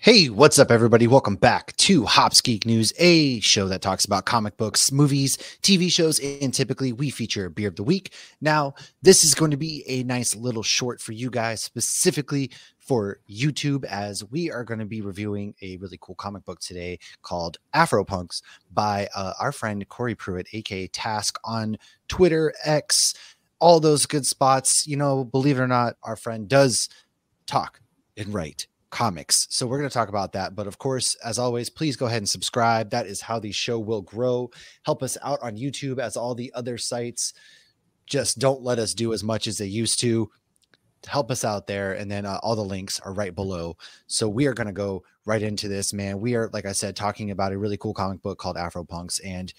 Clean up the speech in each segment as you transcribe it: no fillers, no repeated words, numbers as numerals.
Hey, what's up, everybody? Welcome back to Hops Geek News, a show that talks about comic books, movies, TV shows, and typically we feature a beer of the week. Now, this is going to be a nice little short for you guys, specifically for YouTube, as we are going to be reviewing a really cool comic book today called Afro Punks by our friend Corey Pruitt, aka Task, on Twitter, X, all those good spots. You know, believe it or not, our friend does talk and write comics. So we're going to talk about that. But of course, as always, please go ahead and subscribe. That is how the show will grow. Help us out on YouTube, as all the other sites just don't let us do as much as they used to. Help us out there. And then all the links are right below. So we are going to go right into this, man. We are, like I said, talking about a really cool comic book called Afro Punks, and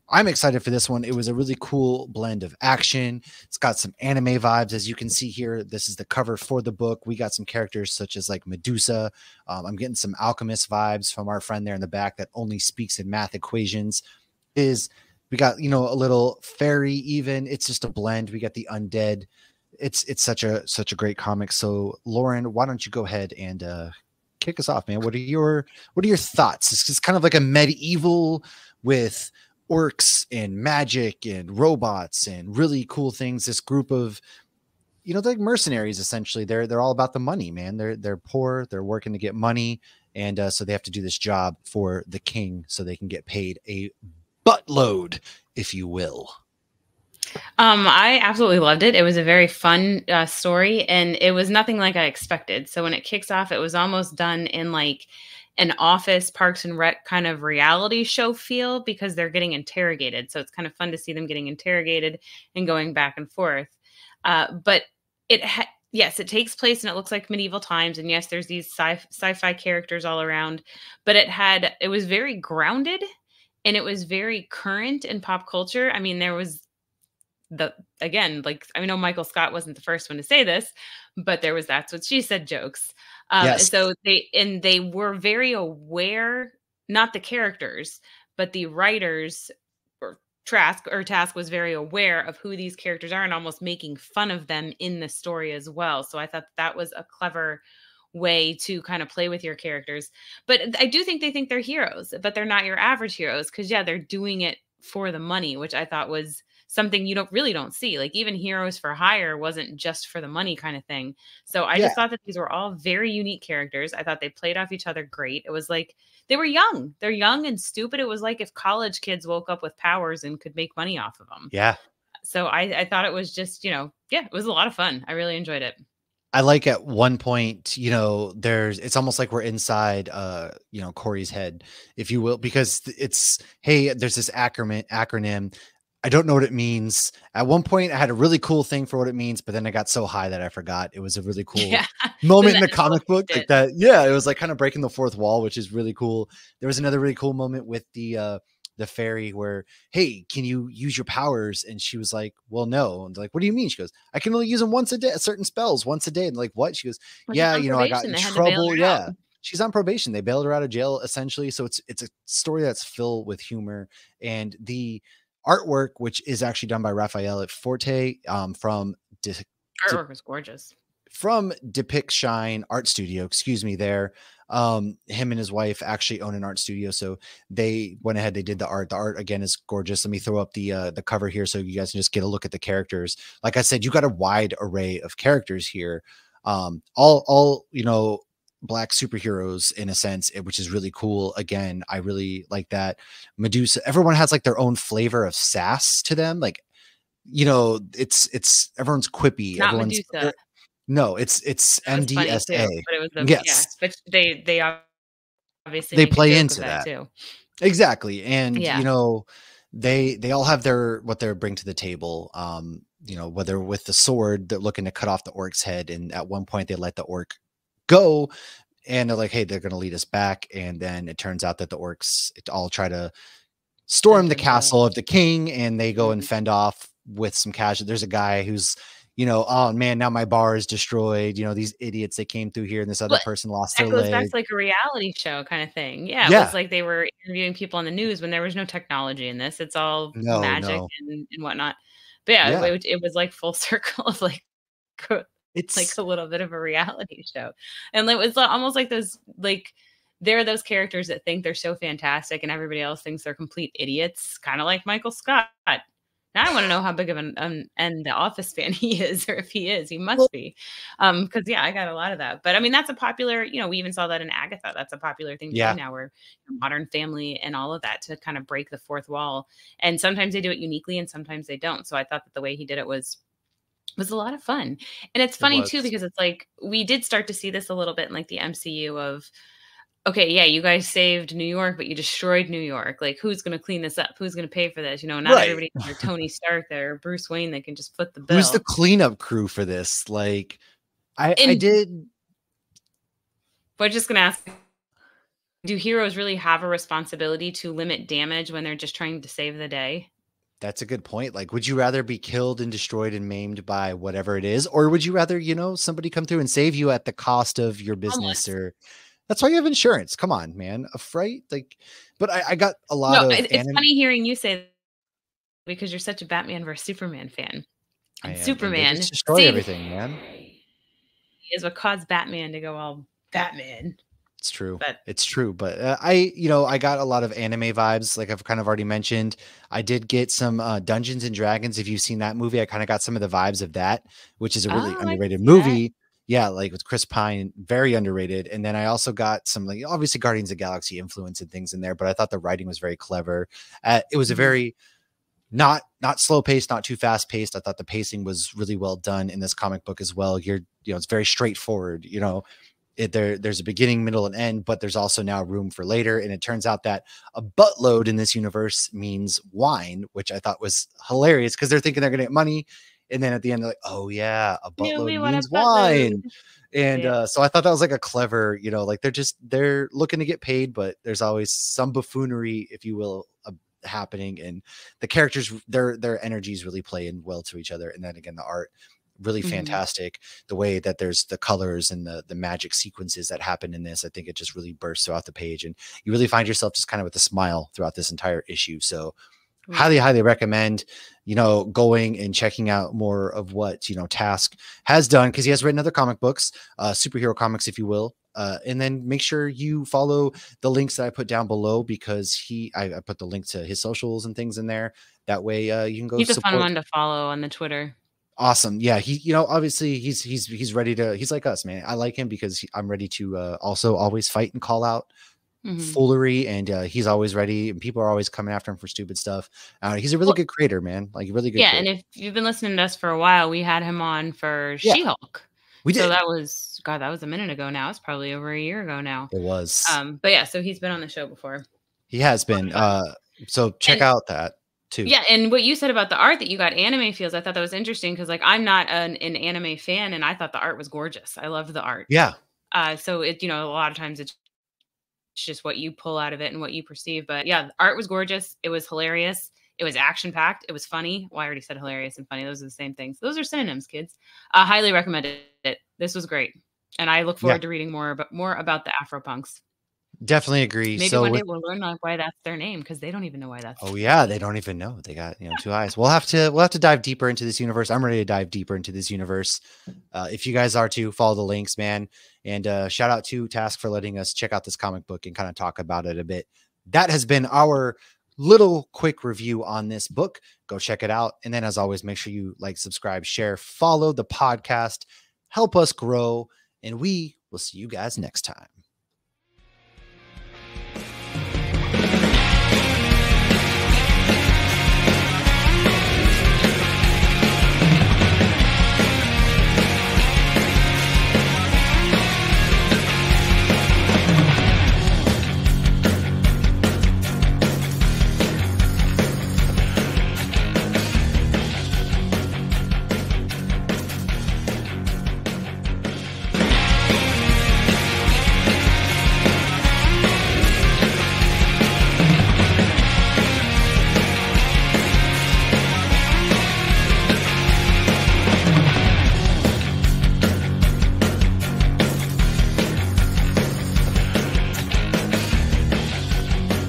I'm excited for this one. It was a really cool blend of action. It's got some anime vibes, as you can see here. This is the cover for the book. We got some characters such as like Medusa. I'm getting some alchemist vibes from our friend there in the back that only speaks in math equations. We got, you know, a little fairy even. It's just a blend. We got the undead. It's such a great comic. So Lauren, why don't you go ahead and kick us off, man? What are your thoughts? It's kind of like a medieval with orcs and magic and robots and really cool things. This group of, you know, like mercenaries, essentially. They're all about the money, man. They're poor. They're working to get money, and so they have to do this job for the king so they can get paid a buttload, if you will. I absolutely loved it. It was a very fun story, and it was nothing like I expected. So when it kicks off, it was almost done in like an Office, Parks and Rec kind of reality show feel, because they're getting interrogated. So it's kind of fun to see them getting interrogated and going back and forth. But yes, it takes place and it looks like medieval times. And yes, there's these sci-fi characters all around, but it was very grounded and it was very current in pop culture. I mean, there was I know Michael Scott wasn't the first one to say this, but there was "that's what she said" jokes. Yes. So they were very aware, not the characters, but the writers, or Task was very aware of who these characters are and almost making fun of them in the story as well. So I thought that was a clever way to kind of play with your characters. But I do think they think they're heroes, but they're not your average heroes, because they're doing it for the money, which I thought was something you don't see. Like, even Heroes for Hire wasn't just for the money kind of thing. So I just thought that these were all very unique characters. I thought they played off each other great. It was like they were young. They're young and stupid. It was like if college kids woke up with powers and could make money off of them. Yeah. So I thought it was just, it was a lot of fun. I really enjoyed it. I like at one point, you know, it's almost like we're inside, you know, Corey's head, if you will, because there's this acronym. I don't know what it means. At one point, I had a really cool thing for what it means, but then I got so high that I forgot. It was a really cool moment in the comic book like that. Yeah, it was like kind of breaking the fourth wall, which is really cool. There was another really cool moment with the fairy where, hey, can you use your powers? And she was like, well, no. And like, what do you mean? She goes, I can only use them once a day, certain spells once a day. And like, what? She goes, yeah, you know, I got in trouble. Yeah. She's on probation. They bailed her out of jail, essentially. So it's a story that's filled with humor, and the artwork, which is actually done by Raffaele at Forte, artwork was gorgeous, from Depict Shine Art Studio, excuse me, there. Him and his wife actually own an art studio, so they went ahead, they did the art. The art, again, is gorgeous. Let me throw up the cover here so you guys can just get a look at the characters. Like I said, you got a wide array of characters here, all you know, Black superheroes in a sense, which is really cool. Again, I really like that. Medusa, everyone has like their own flavor of sass to them. Like, you know, it's everyone's quippy. Not Everyone's Medusa. No, it's MDSA. Too, but it was yes, but they obviously they play into that too. Exactly. And you know, they all have what they bring to the table. You know, whether with the sword, they're looking to cut off the orc's head, and at one point they let the orc go, and they're like, hey, they're going to lead us back. And then it turns out that the orcs all try to storm the castle of the king, and they go and fend off with some casualties. There's a guy who's, you know, oh man, now my bar is destroyed. You know, these idiots, they came through here, and this other person lost their leg. That's like a reality show kind of thing. Yeah, it was like they were interviewing people on the news when there was no technology in this. It's all magic and whatnot. But it was like full circle of like, it's like a little bit of a reality show. And it was almost like those like they're those characters that think they're so fantastic and everybody else thinks they're complete idiots, kind of like Michael Scott. Now I want to know how big of an The Office fan he is, or if he is. He Well, must be, because yeah, I got a lot of that. But I mean, that's a popular. We even saw that in Agatha. That's a popular thing to do yeah, now, where Modern Family and all of that to kind of break the fourth wall. And sometimes they do it uniquely, and sometimes they don't. So I thought that the way he did it was a lot of fun. And it's it funny too, was. because it's like we did start to see this a little bit in like the MCU of, okay, yeah, you guys saved New York, but you destroyed New York. Like, who's going to clean this up? Who's going to pay for this? Not Right. everybody or Tony Stark there, or Bruce Wayne that can just foot the Who's the bill. cleanup crew for this? Like, I And did. but just going to ask, do heroes really have a responsibility to limit damage when they're just trying to save the day? That's a good point. Like, would you rather be killed and destroyed and maimed by whatever it is? Or would you rather, somebody come through and save you at the cost of your business? Homeless. Or that's why you have insurance. Come on, man. A fright? Like, but I got a lot No, of it's funny hearing you say that because you're such a Batman versus Superman fan. I And am, and they Superman just destroy saving everything, man. is what caused Batman to go all Batman. It's true. But It's true. But I got a lot of anime vibes, like I've kind of already mentioned. I did get some Dungeons and Dragons. If you've seen that movie, I kind of got some of the vibes of that, which is a really I can underrated see that. movie. Yeah, like with Chris Pine, very underrated. And then I also got some, like, obviously Guardians of the Galaxy influence and things in there, but I thought the writing was very clever. It was a Mhm. very not slow paced, not too fast paced. I thought the pacing was really well done in this comic book as well. It's very straightforward. There's a beginning, middle, and end, but there's also now room for later. And it turns out that a buttload in this universe means wine, which I thought was hilarious because they're thinking they're going to get money. And then at the end, they're like, oh, yeah, a Yeah, buttload we want a means buttload. wine. And Yeah. so I thought that was like a clever, like they're looking to get paid, but there's always some buffoonery, if you will, happening. And the characters, their energies really play in well to each other. And then again, the art, really Mhm. fantastic. The way that there's the colors and the magic sequences that happen in this, I think it just really bursts throughout the page, and you really find yourself just kind of with a smile throughout this entire issue. So Yeah. highly recommend going and checking out more of what Task has done, because he has written other comic books, superhero comics, if you will. And then make sure you follow the links that I put down below, because I put the link to his socials and things in there. That way you can go He's a fun support. one to follow on the Twitter. Awesome. Yeah. He, obviously he's ready to, he's like us, man. I like him because I'm ready to also always fight and call out Mhm. foolery. And he's always ready, and people are always coming after him for stupid stuff. He's a really Well, good creator, man. Like, a really good yeah, creator. and if you've been listening to us for a while, we had him on for Yeah, She-Hulk. we So did. that was a minute ago now. It's probably over a year ago now. It was. But yeah, so he's been on the show before. He has been. So check And out that too. yeah, and what you said about the art that you got anime feels, I thought that was interesting because like I'm not an anime fan, and I thought the art was gorgeous. I loved the art. Yeah. So it, a lot of times it's just what you pull out of it and what you perceive. But yeah, the art was gorgeous. It was hilarious. It was action packed. It was funny. Well, I already said hilarious and funny. Those are the same things. Those are synonyms, kids. Highly recommended it. This was great, and I look Yeah. forward to reading more about the Afro Punks. Definitely agree. Maybe So one day we'll learn why that's their name, because they don't even know why that's. oh yeah, they don't even know. They got 2 eyes. We'll have to dive deeper into this universe. I'm ready to dive deeper into this universe. If you guys are too, follow the links, man. And shout out to Task for letting us check out this comic book and kind of talk about it a bit. That has been our little quick review on this book. Go check it out. And then, as always, make sure you like, subscribe, share, follow the podcast, help us grow, and we will see you guys next time.